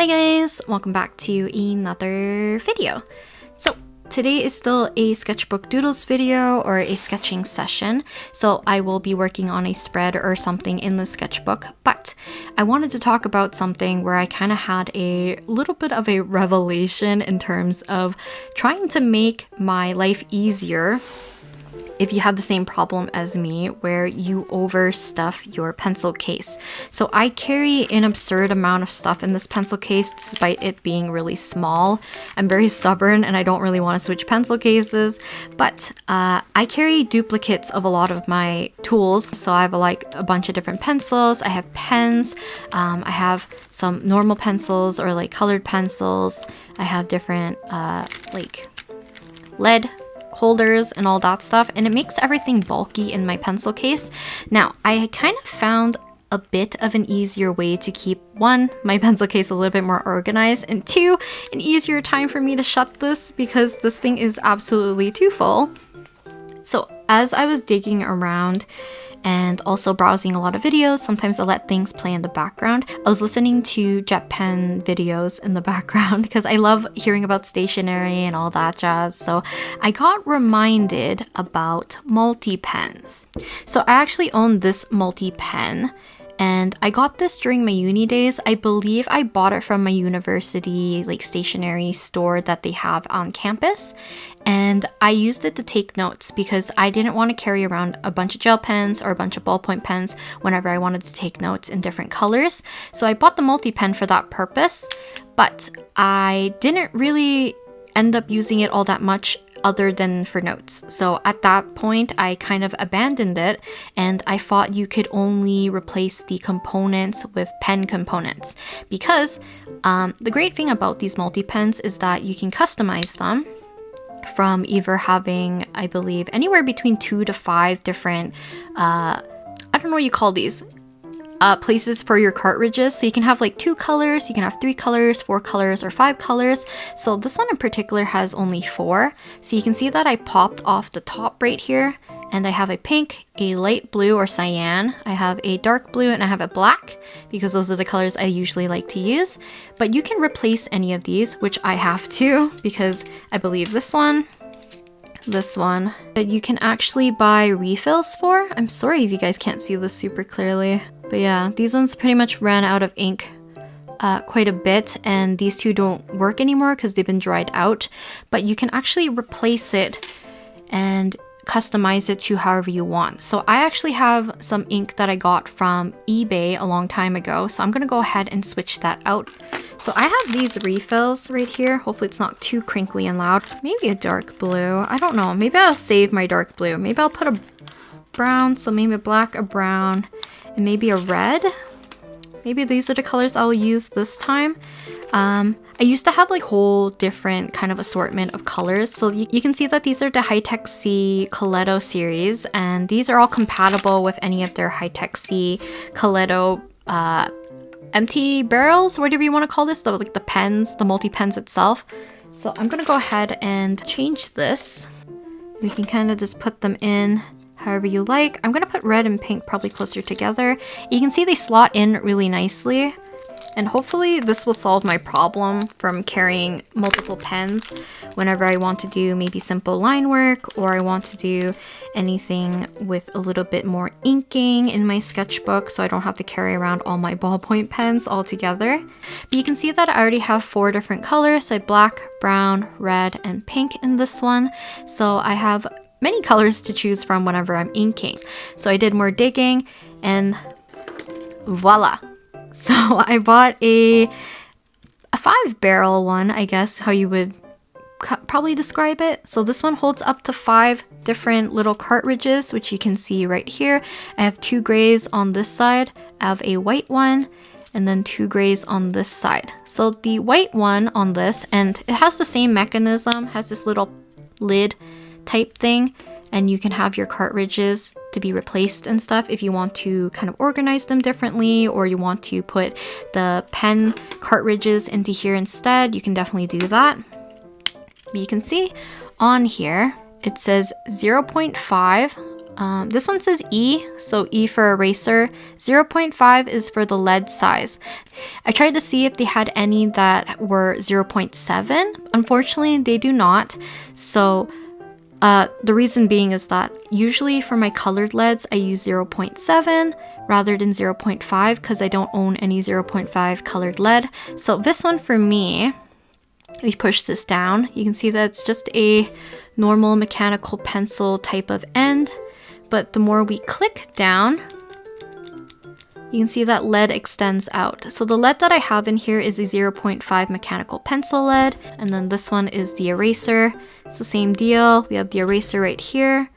Hi guys, welcome back to another video. So today is still a sketchbook doodles video or a sketching session. So I will be working on a spread or something in the sketchbook, but I wanted to talk about something where I kind of had a little bit of a revelation in terms of trying to make my life easier if you have the same problem as me where you overstuff your pencil case. So I carry an absurd amount of stuff in this pencil case despite it being really small. I'm very stubborn and I don't really want to switch pencil cases, but I carry duplicates of a lot of my tools. So I have a bunch of different pencils, I have pens, I have some normal pencils or like colored pencils, I have different like lead holders and all that stuff, and it makes everything bulky in my pencil case. Now, I kind of found a bit of an easier way to keep one, my pencil case a little bit more organized, and two, an easier time for me to shut this because this thing is absolutely too full. So as I was digging around and also browsing a lot of videos, sometimes I let things play in the background. I was listening to JetPen videos in the background because I love hearing about stationery and all that jazz. So I got reminded about multipens. So I actually own this multipen, and I got this during my uni days. I believe I bought it from my university like stationery store that they have on campus, and I used it to take notes because I didn't want to carry around a bunch of gel pens or a bunch of ballpoint pens whenever I wanted to take notes in different colors. So I bought the multi-pen for that purpose, but I didn't really end up using it all that much other than for notes. So at that point, I kind of abandoned it, and I thought you could only replace the components with pen components because the great thing about these multi-pens is that you can customize them from either having, I believe, anywhere between 2 to 5 different, I don't know what you call these, places for your cartridges. So you can have like 2 colors, you can have 3 colors, 4 colors, or 5 colors. So this one in particular has only 4. So you can see that I popped off the top right here, and I have a pink, a light blue or cyan, I have a dark blue, and I have a black because those are the colors I usually like to use. But you can replace any of these, which I have to because I believe this one, that you can actually buy refills for. I'm sorry if you guys can't see this super clearly. But yeah, these ones pretty much ran out of ink quite a bit, and these two don't work anymore because they've been dried out. But you can actually replace it and customize it to however you want. So I actually have some ink that I got from eBay a long time ago, so I'm gonna go ahead and switch that out. So I have these refills right here. Hopefully it's not too crinkly and loud. Maybe a dark blue, I don't know. Maybe I'll save my dark blue. Maybe I'll put a brown, so maybe a black, a brown, and maybe a red. Maybe these are the colors I'll use this time. I used to have like whole different kind of assortment of colors. So you can see that these are the High-Tech C Coletto series, and these are all compatible with any of their High-Tech C Coletto empty barrels, whatever you want to call this, like the pens, the multi-pens itself. So I'm gonna go ahead and change this. We can kind of just put them in however you like. I'm gonna put red and pink probably closer together. You can see they slot in really nicely, and hopefully this will solve my problem from carrying multiple pens whenever I want to do maybe simple line work, or I want to do anything with a little bit more inking in my sketchbook so I don't have to carry around all my ballpoint pens all together. But you can see that I already have 4 different colors. I have black, brown, red, and pink in this one. So I have many colors to choose from whenever I'm inking. So I did more digging, and voila. So I bought a 5-barrel one, I guess how you would probably describe it. So this one holds up to 5 different little cartridges, which you can see right here. I have 2 grays on this side, I have a white one, and then 2 grays on this side. So the white one on this, and it has the same mechanism, has this little lid type thing, and you can have your cartridges to be replaced and stuff if you want to kind of organize them differently, or you want to put the pen cartridges into here instead. You can definitely do that. But you can see on here it says 0.5 This one says E, so E for eraser. 0.5 is for the lead size. I tried to see if they had any that were 0.7. Unfortunately, they do not. So the reason being is that usually for my colored leads, I use 0.7 rather than 0.5 because I don't own any 0.5 colored lead. So this one for me, we push this down. You can see that it's just a normal mechanical pencil type of end. But the more we click down, you can see that lead extends out. So the lead that I have in here is a 0.5 mechanical pencil lead. And then this one is the eraser. So same deal, we have the eraser right here.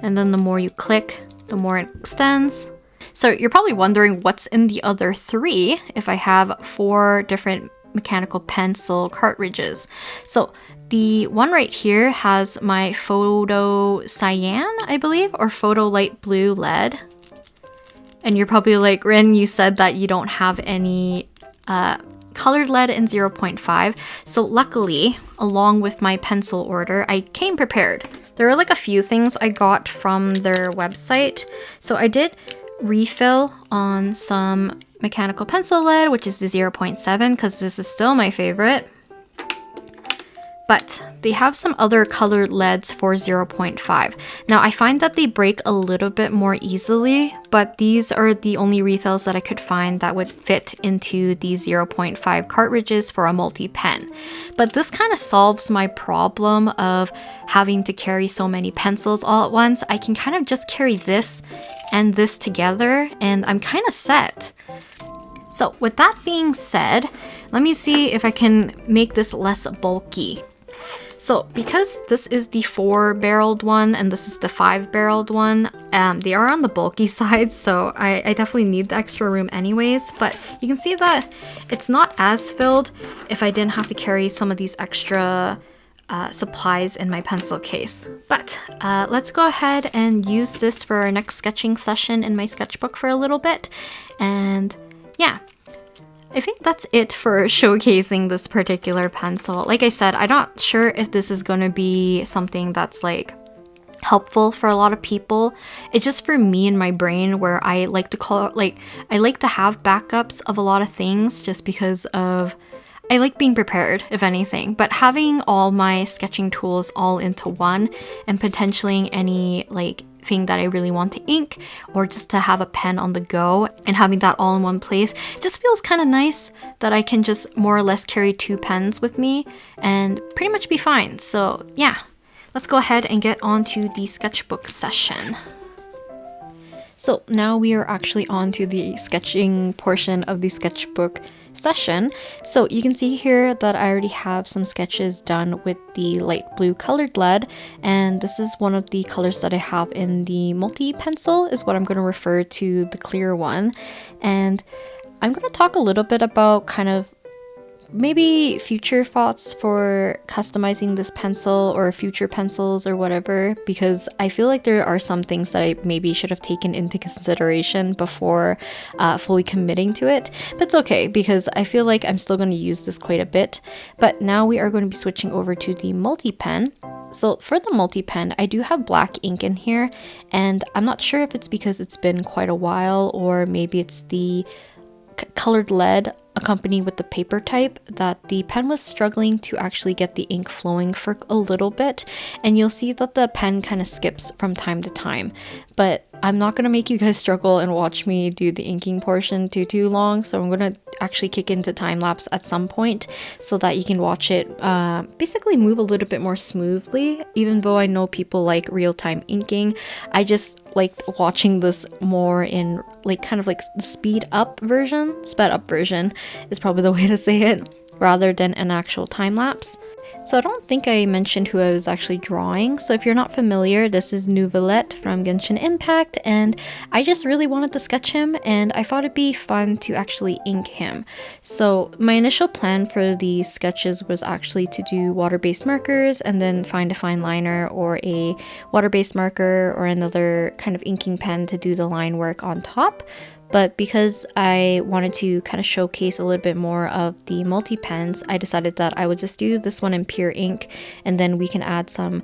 And then the more you click, the more it extends. So you're probably wondering what's in the other 3 if I have 4 different mechanical pencil cartridges. So the one right here has my photo cyan, I believe, or photo light blue lead. And you're probably like, Rin, you said that you don't have any colored lead in 0.5. So luckily, along with my pencil order, I came prepared. There are like a few things I got from their website. So I did refill on some mechanical pencil lead, which is the 0.7, because this is still my favorite. But they have some other colored leads for 0.5. Now I find that they break a little bit more easily, but these are the only refills that I could find that would fit into the 0.5 cartridges for a multi-pen. But this kind of solves my problem of having to carry so many pencils all at once. I can kind of just carry this and this together and I'm kind of set. So with that being said, let me see if I can make this less bulky. So because this is the 4-barreled one and this is the 5-barreled one, they are on the bulky side, so I definitely need the extra room anyways. But you can see that it's not as filled if I didn't have to carry some of these extra supplies in my pencil case. But let's go ahead and use this for our next sketching session in my sketchbook for a little bit. And yeah, I think that's it for showcasing this particular pencil. Like I said, I'm not sure if this is going to be something that's like helpful for a lot of people. It's just for me and my brain where I like to I like to have backups of a lot of things just because of I like being prepared, if anything. But having all my sketching tools all into one and potentially any like thing that I really want to ink or just to have a pen on the go and having that all in one place just feels kind of nice that I can just more or less carry 2 pens with me and pretty much be fine. So yeah, let's go ahead and get on to the sketchbook session. So now we are actually on to the sketching portion of the sketchbook session. So you can see here that I already have some sketches done with the light blue colored lead, and this is one of the colors that I have in the multi-pencil is what I'm going to refer to the clear one. And I'm going to talk a little bit about kind of maybe future thoughts for customizing this pencil or future pencils or whatever, because I feel like there are some things that I maybe should have taken into consideration before fully committing to it. But it's okay because I feel like I'm still going to use this quite a bit. But now we are going to be switching over to the multi-pen. So for the multi-pen, I do have black ink in here, and I'm not sure if it's because it's been quite a while or maybe it's the colored lead accompanied with the paper type that the pen was struggling to actually get the ink flowing for a little bit, and you'll see that the pen kind of skips from time to time. But I'm not going to make you guys struggle and watch me do the inking portion too long, so I'm going to actually kick into time lapse at some point so that you can watch it basically move a little bit more smoothly. Even though I know people like real-time inking, I just liked watching this more in like kind of like the sped up version is probably the way to say it, rather than an actual time lapse. So I don't think I mentioned who I was actually drawing. So if you're not familiar, this is Nouvelette from Genshin Impact, and I just really wanted to sketch him and I thought it'd be fun to actually ink him. So my initial plan for the sketches was actually to do water-based markers and then find a fine liner or a water-based marker or another kind of inking pen to do the line work on top. But because I wanted to kind of showcase a little bit more of the multi-pens, I decided that I would just do this one in pure ink, and then we can add some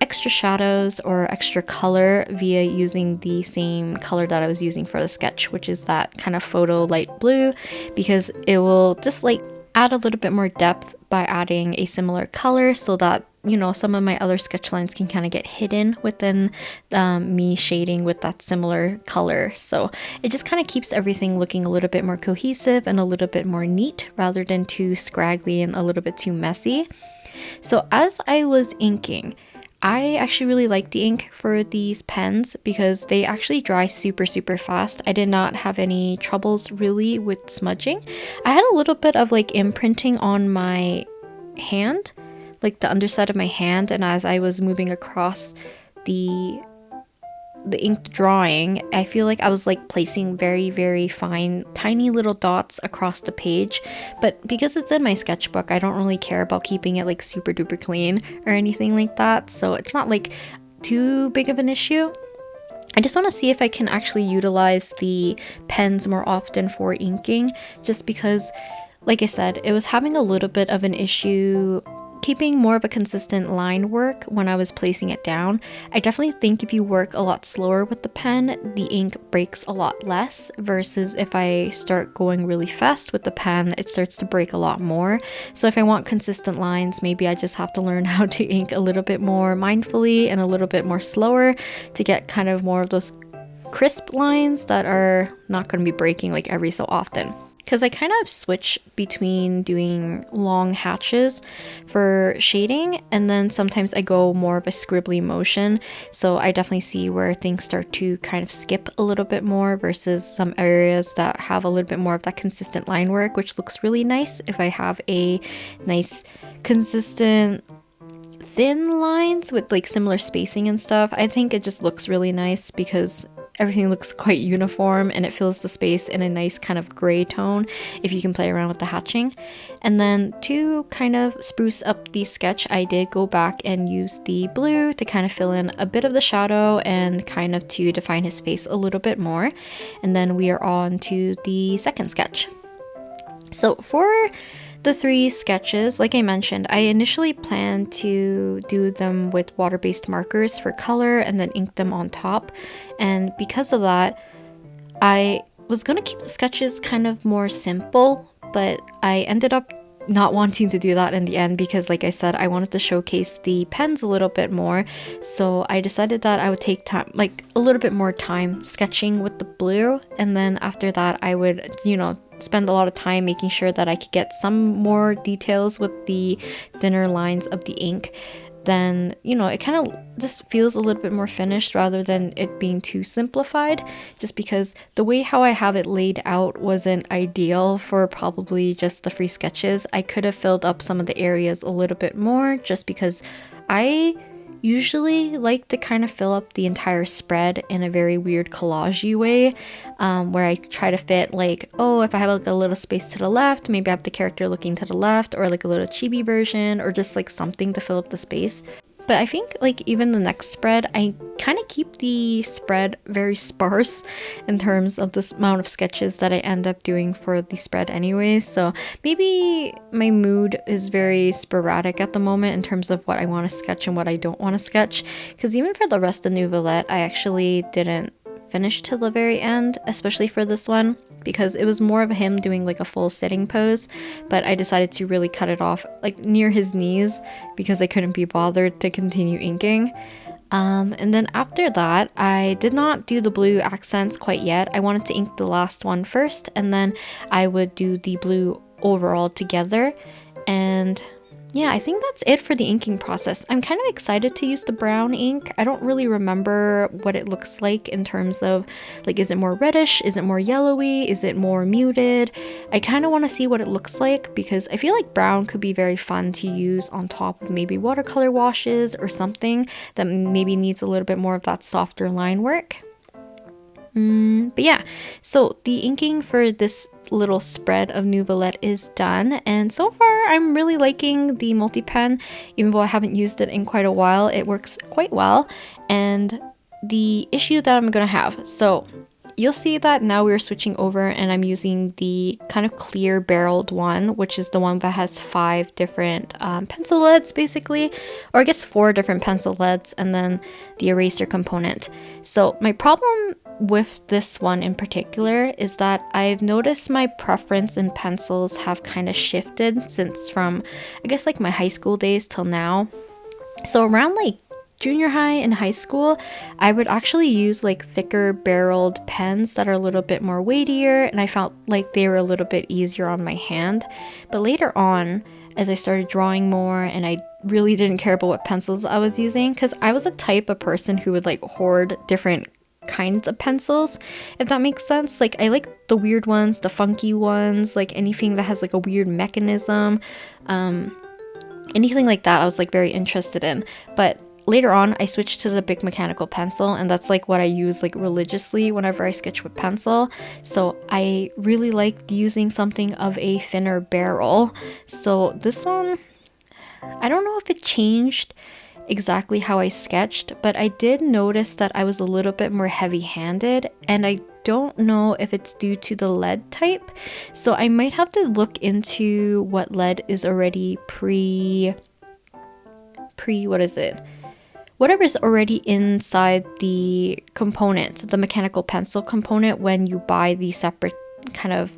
extra shadows or extra color via using the same color that I was using for the sketch, which is that kind of photo light blue, because it will just like add a little bit more depth by adding a similar color so that, you know, some of my other sketch lines can kind of get hidden within me shading with that similar color. So it just kind of keeps everything looking a little bit more cohesive and a little bit more neat rather than too scraggly and a little bit too messy. So as I was inking, I actually really like the ink for these pens because they actually dry super fast. I did not have any troubles really with smudging. I had a little bit of like imprinting on my hand, like the underside of my hand, and as I was moving across the ink drawing, I feel like I was like placing very fine tiny little dots across the page. But because it's in my sketchbook, I don't really care about keeping it like super duper clean or anything like that, so it's not like too big of an issue. I just want to see if I can actually utilize the pens more often for inking, just because, like I said, it was having a little bit of an issue keeping more of a consistent line work when I was placing it down. I definitely think if you work a lot slower with the pen, the ink breaks a lot less, versus if I start going really fast with the pen, it starts to break a lot more. So if I want consistent lines, maybe I just have to learn how to ink a little bit more mindfully and a little bit more slower to get kind of more of those crisp lines that are not going to be breaking like every so often. Because I kind of switch between doing long hatches for shading, and then sometimes I go more of a scribbly motion. So I definitely see where things start to kind of skip a little bit more versus some areas that have a little bit more of that consistent line work, which looks really nice if I have a nice consistent thin lines with like similar spacing and stuff. I think it just looks really nice because everything looks quite uniform and it fills the space in a nice kind of gray tone if you can play around with the hatching. And then to kind of spruce up the sketch, I did go back and use the blue to kind of fill in a bit of the shadow and kind of to define his face a little bit more. And then we are on to the second sketch. So for the 3 sketches, like I mentioned, I initially planned to do them with water-based markers for color and then ink them on top. And because of that, I was going to keep the sketches kind of more simple, but I ended up not wanting to do that in the end because, like I said, I wanted to showcase the pens a little bit more. So I decided that I would take time, like a little bit more time sketching with the blue, and then after that I would, you know, spend a lot of time making sure that I could get some more details with the thinner lines of the ink. Then, you know, it kind of just feels a little bit more finished rather than it being too simplified, just because the way how I have it laid out wasn't ideal for probably just the free sketches. I could have filled up some of the areas a little bit more, just because I usually like to kind of fill up the entire spread in a very weird collage-y way, where I try to fit like, oh, if I have like a little space to the left, maybe I have the character looking to the left, or like a little chibi version, or just like something to fill up the space. But I think like even the next spread, I kind of keep the spread very sparse in terms of this amount of sketches that I end up doing for the spread anyways. So maybe my mood is very sporadic at the moment in terms of what I want to sketch and what I don't want to sketch. Because even for the rest of Nouvellette, I actually didn't finish till the very end, especially for this one, because it was more of him doing like a full sitting pose, but I decided to really cut it off like near his knees because I couldn't be bothered to continue inking. And then after that, I did not do the blue accents quite yet. I wanted to ink the last one first, and then I would do the blue overall together. And yeah, I think that's it for the inking process. I'm kind of excited to use the brown ink. I don't really remember what it looks like in terms of like, is it more reddish? Is it more yellowy? Is it more muted? I kind of want to see what it looks like because I feel like brown could be very fun to use on top of maybe watercolor washes or something that maybe needs a little bit more of that softer line work. But yeah, so the inking for this little spread of Nouvellette is done, and so far I'm really liking the multipen. Even though I haven't used it in quite a while, it works quite well. And the issue that I'm gonna have, so you'll see that now we're switching over and I'm using the kind of clear barreled one, which is the one that has 5 different pencil leads basically, or I guess 4 different pencil leads, and then the eraser component. So my problem with this one in particular is that I've noticed my preference in pencils have kind of shifted since from, I guess, like my high school days till now. So around like junior high and high school, I would actually use like thicker barreled pens that are a little bit more weightier, and I felt like they were a little bit easier on my hand. But later on, as I started drawing more and I really didn't care about what pencils I was using, because I was the type of person who would like hoard different kinds of pencils, if that makes sense. Like I like the weird ones, the funky ones, like anything that has like a weird mechanism, anything like that I was like very interested in. But later on I switched to the big mechanical pencil, and that's like what I use like religiously whenever I sketch with pencil. So I really liked using something of a thinner barrel. So this one, I don't know if it changed exactly how I sketched, but I did notice that I was a little bit more heavy-handed, and I don't know if it's due to the lead type. So I might have to look into what lead is already what is it? Whatever's already inside the component, the mechanical pencil component, when you buy the separate kind of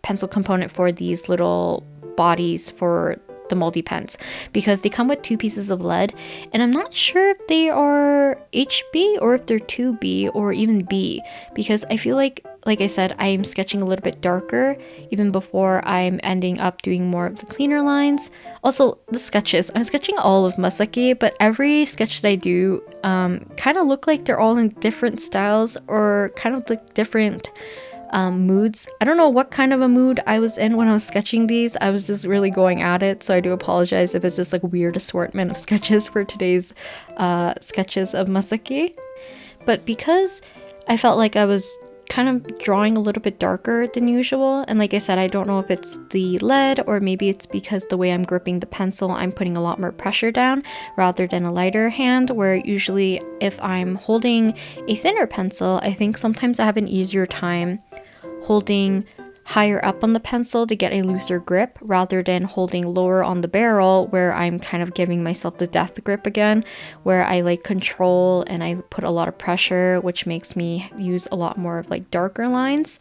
pencil component for these little bodies for the multi-pens, because they come with 2 pieces of lead, and I'm not sure if they are HB or if they're 2B or even B, because I feel like I said, I'm sketching a little bit darker even before I'm ending up doing more of the cleaner lines. Also, the sketches, I'm sketching all of Masaki, but every sketch that I do kind of look like they're all in different styles or kind of like different moods. I don't know what kind of a mood I was in when I was sketching these. I was just really going at it, so I do apologize if it's just like a weird assortment of sketches for today's sketches of Masaki. But because I felt like I was kind of drawing a little bit darker than usual, and like I said, I don't know if it's the lead or maybe it's because the way I'm gripping the pencil, I'm putting a lot more pressure down rather than a lighter hand, where usually if I'm holding a thinner pencil, I think sometimes I have an easier time holding higher up on the pencil to get a looser grip rather than holding lower on the barrel, where I'm kind of giving myself the death grip again, where I like control and I put a lot of pressure, which makes me use a lot more of like darker lines.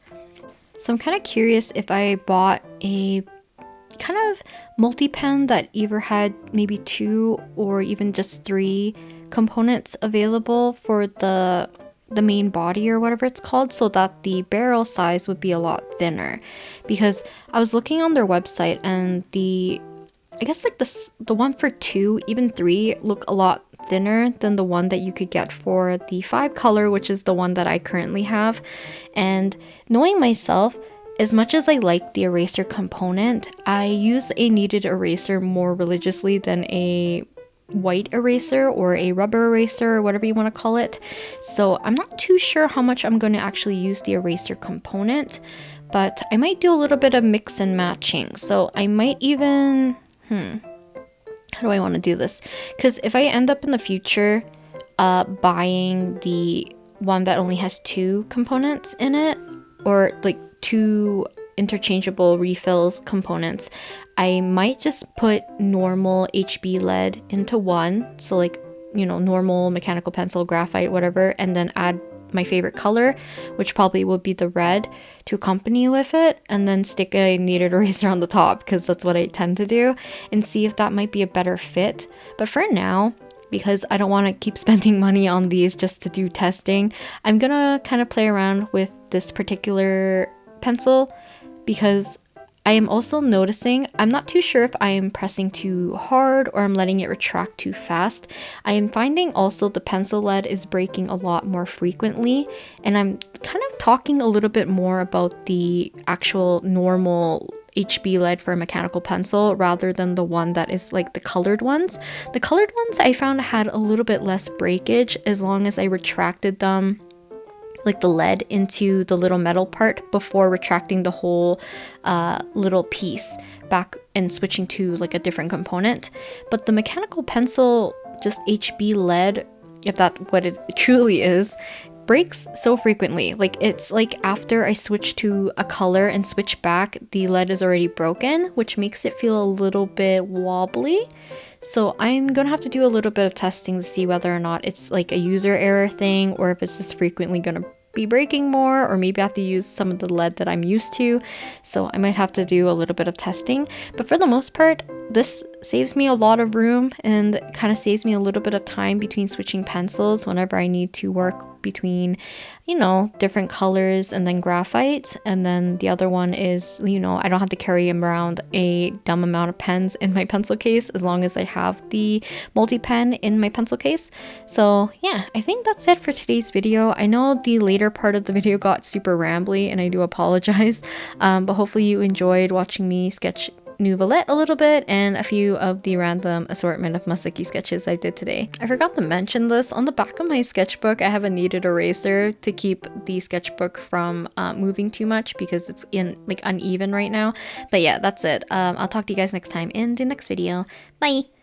So I'm kind of curious if I bought a kind of multi-pen that either had maybe 2 or even just 3 components available for the main body or whatever it's called, so that the barrel size would be a lot thinner. Because I was looking on their website, and I guess like the one for 2, even 3 look a lot thinner than the one that you could get for the 5 color, which is the one that I currently have. And knowing myself, as much as I like the eraser component, I use a kneaded eraser more religiously than a white eraser or a rubber eraser or whatever you want to call it. So I'm not too sure how much I'm going to actually use the eraser component, but I might do a little bit of mix and matching. So I might even how do I want to do this? Because if I end up in the future buying the one that only has 2 components in it, or like 2 interchangeable refills components, I might just put normal HB lead into one, so like, you know, normal mechanical pencil, graphite, whatever, and then add my favorite color, which probably would be the red, to accompany with it, and then stick a kneaded eraser on the top, because that's what I tend to do, and see if that might be a better fit. But for now, because I don't want to keep spending money on these just to do testing, I'm gonna kind of play around with this particular pencil, because I am also noticing, I'm not too sure if I am pressing too hard or I'm letting it retract too fast. I am finding also the pencil lead is breaking a lot more frequently, and I'm kind of talking a little bit more about the actual normal HB lead for a mechanical pencil rather than the one that is like the colored ones. The colored ones I found had a little bit less breakage as long as I retracted them, like the lead, into the little metal part before retracting the whole little piece back and switching to like a different component. But the mechanical pencil, just HB lead, if that's what it truly is, breaks so frequently. Like it's like after I switch to a color and switch back, the lead is already broken, which makes it feel a little bit wobbly. So I'm gonna have to do a little bit of testing to see whether or not it's like a user error thing, or if it's just frequently gonna be breaking more, or maybe I have to use some of the lead that I'm used to. So I might have to do a little bit of testing, but for the most part, this saves me a lot of room and kind of saves me a little bit of time between switching pencils whenever I need to work between, you know, different colors and then graphite. And then the other one is, you know, I don't have to carry around a dumb amount of pens in my pencil case as long as I have the multi-pen in my pencil case. So yeah, I think that's it for today's video. I know the later part of the video got super rambly and I do apologize, but hopefully you enjoyed watching me sketch Nouvellette a little bit and a few of the random assortment of Masaki sketches I did today. I forgot to mention this, on the back of my sketchbook I have a kneaded eraser to keep the sketchbook from moving too much because it's in like uneven right now. But yeah, that's it. I'll talk to you guys next time in the next video. Bye!